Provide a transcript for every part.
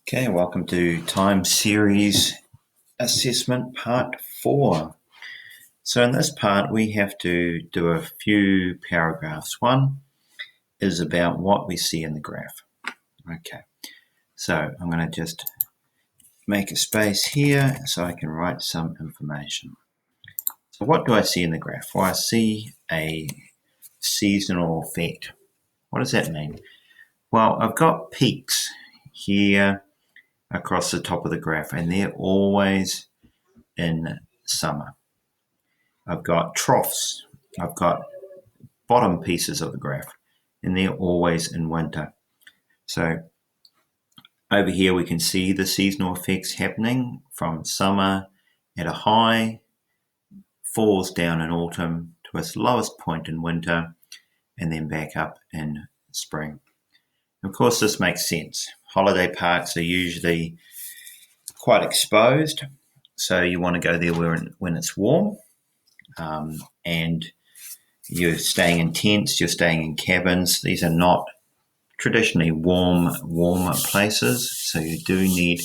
Okay, welcome to Time Series Assessment Part 4. So in this part, we have to do a few paragraphs. One is about what we see in the graph. Okay, so I'm going to just make a space here so I can write some information. So what do I see in the graph? Well, I see a seasonal effect. What does that mean? Well, I've got peaks here across the top of the graph, and they're always in summer. I've got troughs. I've got bottom pieces of the graph, and they're always in winter. So over here we can see the seasonal effects happening from summer at a high, falls down in autumn to its lowest point in winter, and then back up in spring. Of course, this makes sense. Holiday parks are usually quite exposed, so you want to go there when it's warm, and you're staying in tents, you're staying in cabins. These are not traditionally warm places, so you do need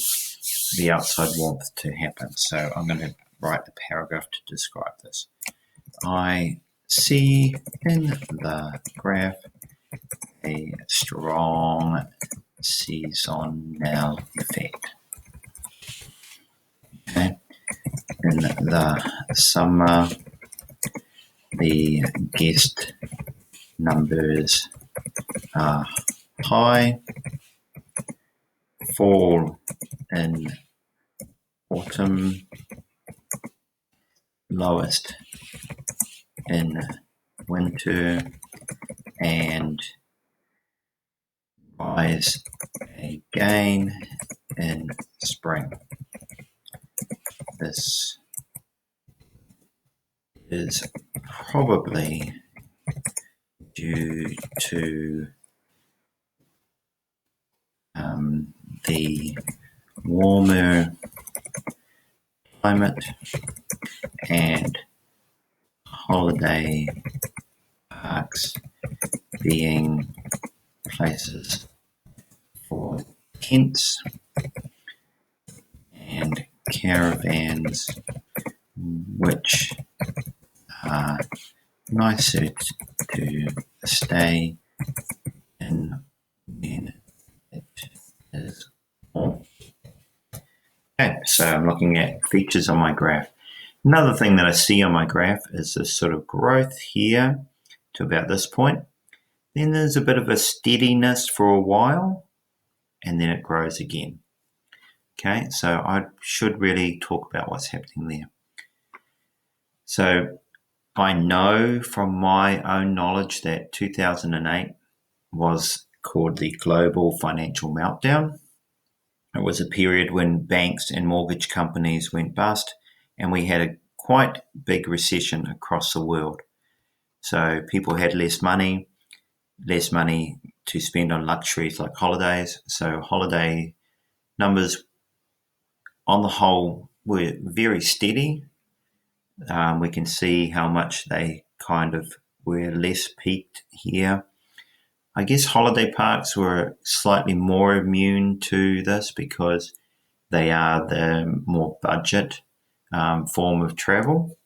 the outside warmth to happen. So I'm going to write the paragraph to describe this. I see in the graph a strong seasonal effect. Okay. In the summer, the guest numbers are high, fall in autumn, lowest in winter, and rise again in spring. This is probably due to the warmer climate and holiday parks being places for tents and caravans, which are nicer to stay in when it is warm. Okay, so I'm looking at features on my graph. Another thing that I see on my graph is this sort of growth here to about this point. Then there's a bit of a steadiness for a while, and then it grows again. Okay, so I should really talk about what's happening there. So I know from my own knowledge that 2008 was called the global financial meltdown. It was a period when banks and mortgage companies went bust, and we had a quite big recession across the world. So people had less money to spend on luxuries like holidays. So holiday numbers on the whole were very steady. We can see how much they kind of were less peaked here. I guess holiday parks were slightly more immune to this because they are the more budget form of travel.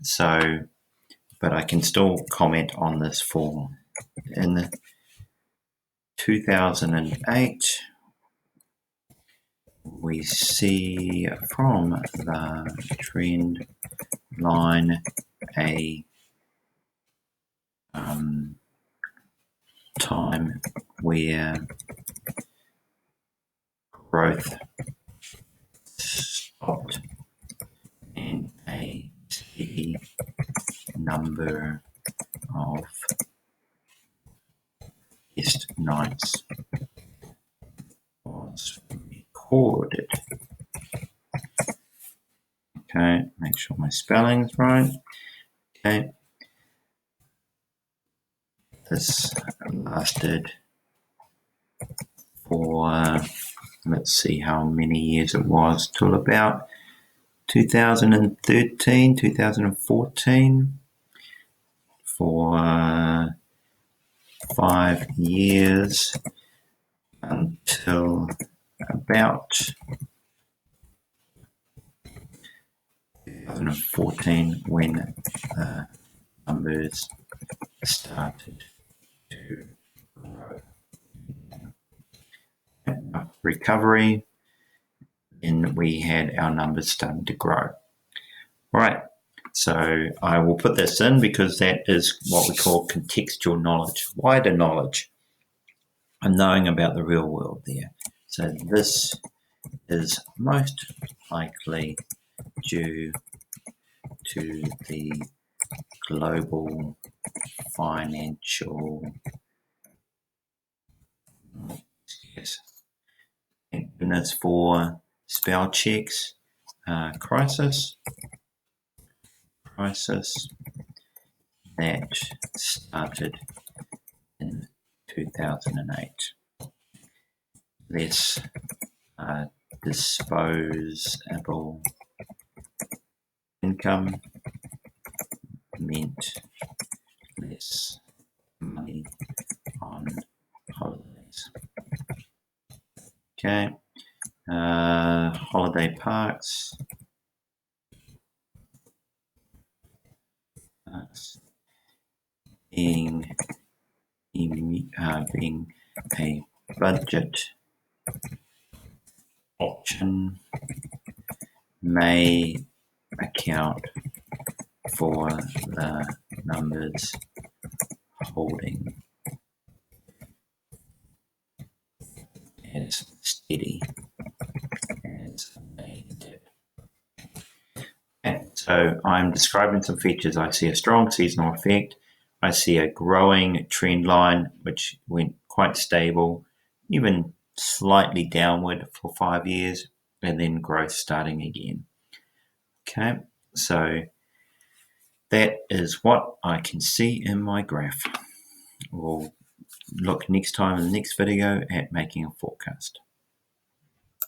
So, but I can still comment on this form. In 2008, we see from the trend line a time where growth stopped and a steady number of guest nights was recorded. Okay, make sure my spelling's right. Okay. This lasted for, let's see how many years it was, till about 2013, 2014, for 5 years until about 2014 when the numbers started to grow. Recovery, and we had our numbers starting to grow. All right, so I will put this in because that is what we call contextual knowledge, wider knowledge. I'm knowing about the real world there. So this is most likely due to the global financial, yes, thank goodness for spell checks, crisis that started in 2008. Less disposable income meant less money on holidays. Okay, holiday parks. Being a budget option may account for the numbers holding as steady as they did. And so I'm describing some features. I see a strong seasonal effect. I see a growing trend line, which went quite stable, even slightly downward for 5 years, and then growth starting again. Okay, so that is what I can see in my graph. We'll look next time in the next video at making a forecast.